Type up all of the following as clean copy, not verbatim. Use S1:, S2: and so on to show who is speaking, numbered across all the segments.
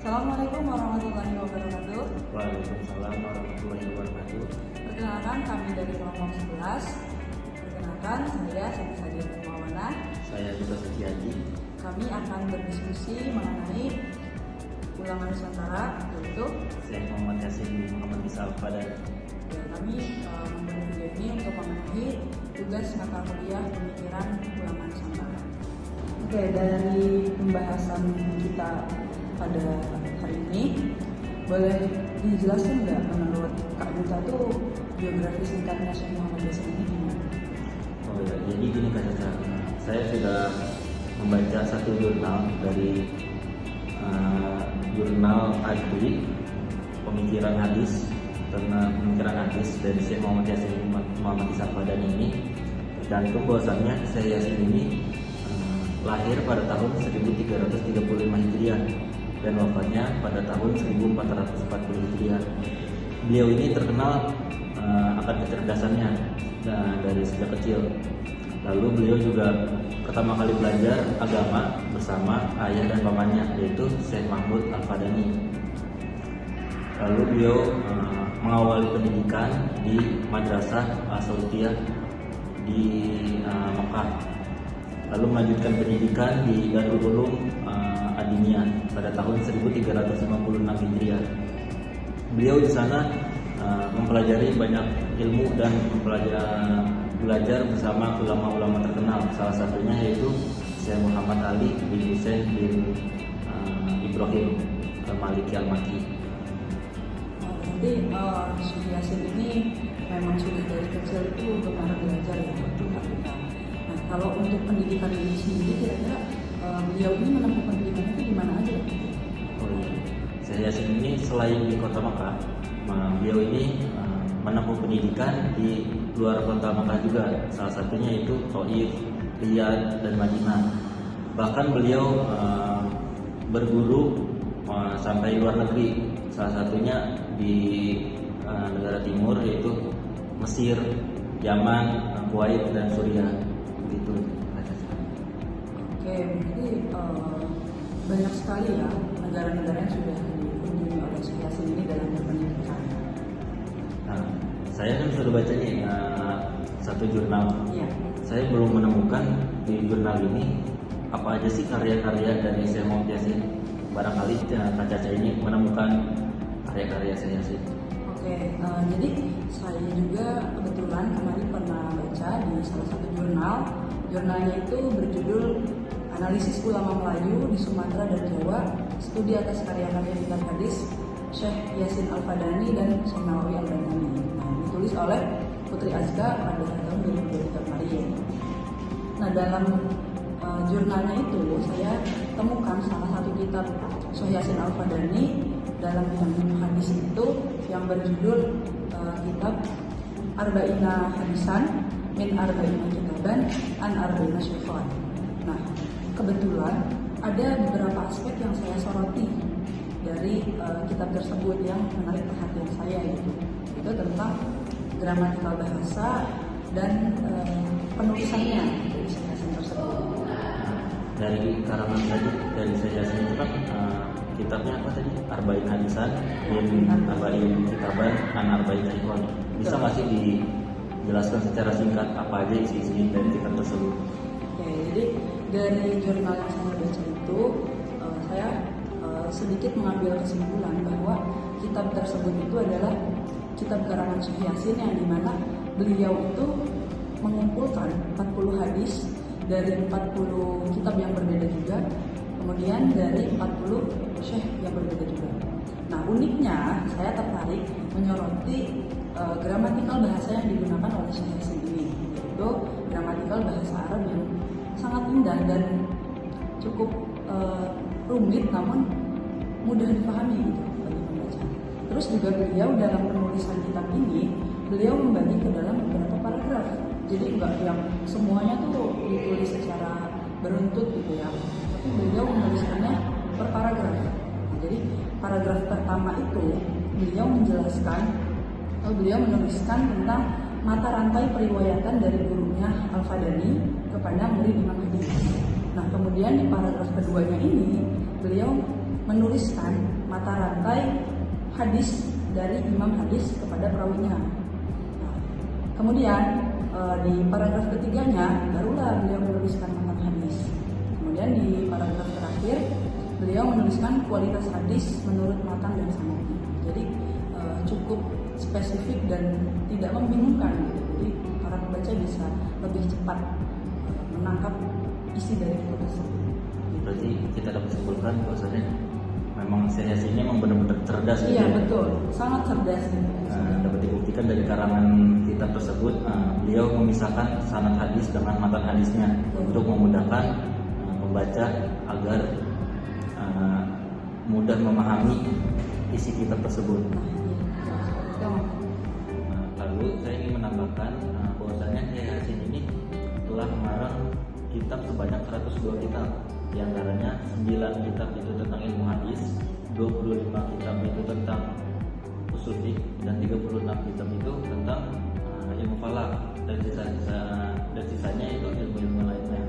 S1: Assalamualaikum warahmatullahi wabarakatuh.
S2: Waalaikumsalam warahmatullahi wabarakatuh.
S1: Perkenalkan kami dari kelompok 11. Perkenalkan saya Siti Sadia Mawana.
S2: Saya juga Setiaji.
S1: Kami akan berdiskusi mengenai ulangan Nusantara, yaitu
S2: Saya Muhammad Yasin bin Muhammad Isa Al-Fadani.
S1: kami membuat video ini untuk memenuhi tugas mata kuliah pemikiran ulangan Nusantara. Oke, dari pembahasan kita pada hari ini, boleh dijelaskan nggak menurut Kak Duta tuh biografi singkatnya Syekh Muhammad Yasin ini gimana?
S2: Oh ya, jadi gini Kak Caca, saya sudah membaca satu jurnal dari jurnal Adri pemikiran hadis tentang pemikiran hadis dari Syekh Muhammad Yasin bin Muhammad Isa Al-Fadani ini. Tergantung bahwasannya Syekh Yasin ini lahir pada tahun 1335 Hijriah dan wafatnya pada tahun 1440 Hijriah. Beliau ini terkenal akan kecerdasannya dari sejak kecil. Lalu beliau juga pertama kali belajar agama bersama ayah dan pamannya, yaitu Syekh Mahmud Al-Fadani. Lalu beliau mengawali pendidikan di Madrasah As-Sautiyah di Mekah. Lalu melanjutkan pendidikan di Darul Ulum Adiniyah pada tahun 1356 Hijriah. Beliau di sana mempelajari banyak ilmu dan belajar bersama ulama-ulama terkenal. Salah satunya yaitu Syekh Muhammad Ali bin Husain bin Ibrahim Al-Maliki Al-Makki.
S1: Berarti Syekh Yasin ini memang sudah dari kecil itu berminat belajar ya. Nah, kalau untuk pendidikan ini sendiri kira-kira beliau ini menempuh pendidikan itu di mana aja?
S2: Oh iya, Syekh Yasin ini selain di kota Makkah, beliau ini menempuh pendidikan di luar kota Makkah juga. Salah satunya itu Thaif, Riyadh, dan Madinah. Bahkan beliau berguru sampai luar negeri. Salah satunya di negara timur yaitu Mesir, Yaman, Kuwait, dan Suriah. Begitu.
S1: Oke, berarti banyak sekali ya negara-negara yang sudah dikunjungi oleh Syekh Yasin ini dalam berpendidikan.
S2: Nah, saya kan sudah baca nih satu jurnal.
S1: Iya.
S2: Saya belum menemukan di jurnal ini apa aja sih karya-karya dari Syekh Muhammad Yasin. Barangkali Kak Caca ini menemukan karya-karya Syekh Yasin.
S1: Oke, jadi saya juga kebetulan kemarin pernah baca di salah satu jurnal. Jurnalnya itu berjudul Analisis Ulama Melayu di Sumatera dan Jawa, Studi atas karya-karya kitab hadis Syekh Yasin Al-Fadani dan Syekh Nawawi Al-Albani. Nah, ditulis oleh Putri Azka pada tahun 2023 kemarin. Nah, dalam jurnalnya itu saya temukan salah satu kitab Syekh Yasin Al-Fadani dalam bidang hadis itu yang berjudul kitab Arba'ina Hadisan min Arba'ina Kitaban an Arba'ina Syaikhan. Nah, kebetulan ada beberapa aspek yang saya soroti dari kitab tersebut yang menarik perhatian saya, itu tentang gramatikal bahasa dan penulisannya dari Syekh Yasin tersebut.
S2: Dari karangan tadi dari Syekh Yasin itu kan kitabnya apa tadi? Arba'in Hadisan min Arba'in Kitaban an Arba'in Syaikhan. Bisa masih dijelaskan secara singkat apa aja isi dari kitab tersebut?
S1: Oke, jadi dari jurnal yang saya baca itu saya sedikit mengambil kesimpulan bahwa kitab tersebut itu adalah kitab karangan Syekh Yasin yang dimana beliau itu mengumpulkan 40 hadis dari 40 kitab yang berbeda juga, kemudian dari 40 syekh yang berbeda juga. Nah, uniknya saya tertarik menyoroti gramatikal bahasa yang digunakan oleh Syekh Yasin ini, yaitu gramatikal bahasa Arab yang sangat indah dan cukup rumit namun mudah dipahami gitu bagi pembaca. Terus juga beliau dalam penulisan kitab ini beliau membagi ke dalam beberapa paragraf. Jadi enggak yang semuanya tuh ditulis secara beruntut gitu ya, tapi beliau menuliskannya per paragraf. Nah, jadi paragraf pertama itu beliau menjelaskan atau beliau menuliskan tentang mata rantai periwayatan dari gurunya Al-Fadani kepada murid Imam Hadis. Nah, kemudian di paragraf keduanya ini beliau menuliskan mata rantai hadis dari imam hadis kepada perawinya. Nah, kemudian di paragraf ketiganya barulah beliau menuliskan matan hadis. Kemudian di paragraf terakhir beliau menuliskan kualitas hadis menurut matan dan sanadnya. Jadi cukup spesifik dan tidak membingungkan gitu. Jadi para pembaca bisa lebih cepat menangkap isi dari buku tersebut.
S2: Berarti kita dapat simpulkan bahwasanya memang Syekh Yasin ini memang benar-benar cerdas.
S1: Iya betul, sangat cerdas.
S2: Dapat dibuktikan dari karangan kitab tersebut, beliau memisahkan sanad hadis dengan matan hadisnya untuk memudahkan pembaca agar mudah memahami isi kitab tersebut. Lalu saya ingin menambahkan bahwasanya Syekh Yasin ini telah mengarang kitab sebanyak 102 kitab. Di antaranya 9 kitab itu tentang ilmu hadis, 25 kitab itu tentang usul fiqh, dan 36 kitab itu tentang ilmu falak, dan sisanya itu ilmu-ilmu lainnya.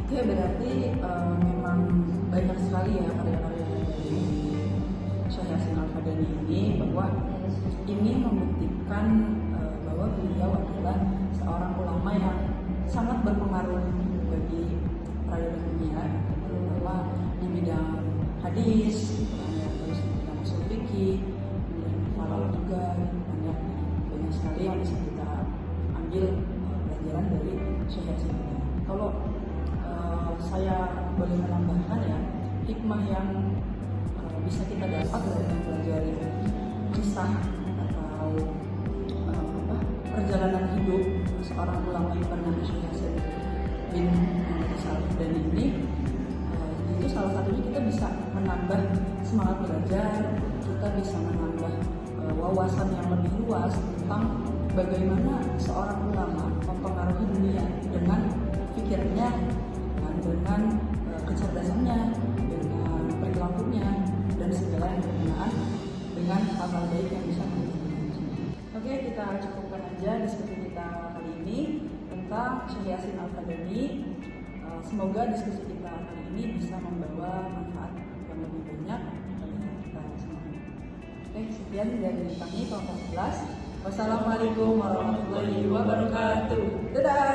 S1: Oke, berarti memang banyak sekali ya karya-karya dari Syekh Yasin Al-Fadani ini, bahwa ini membuktikan bahwa beliau adalah seorang ulama yang sangat berpengaruh bagi peradaban dunia, terutama di bidang hadis, terus di bidang usul fikih, kemudian falak juga, banyak sekali yang bisa kita ambil pelajaran dari Syekh Yasin ini. Kalau saya boleh menambahkan ya, hikmah yang bisa kita dapat dari mempelajari kisah atau perjalanan hidup seorang ulama yang bernama Syekh Yasin bin Al-Fadani ini, itu salah satunya kita bisa menambah semangat belajar, kita bisa menambah wawasan yang lebih luas tentang bagaimana seorang ulama mempengaruhi dunia dengan pikirnya, dengan kecerdasannya, dengan perilakunya, dan segala yang berkenaan dengan hal-hal baik yang bisa kita pelajari. Oke, kita cukupkan aja diskusi kita kali ini tentang Syekh Yasin Al-Fadani. Semoga diskusi kita kali ini bisa membawa manfaat yang lebih banyak bagi kita semua. Oke, sekian dari kami, kelompok 11. Wassalamualaikum warahmatullahi wabarakatuh. Dadah.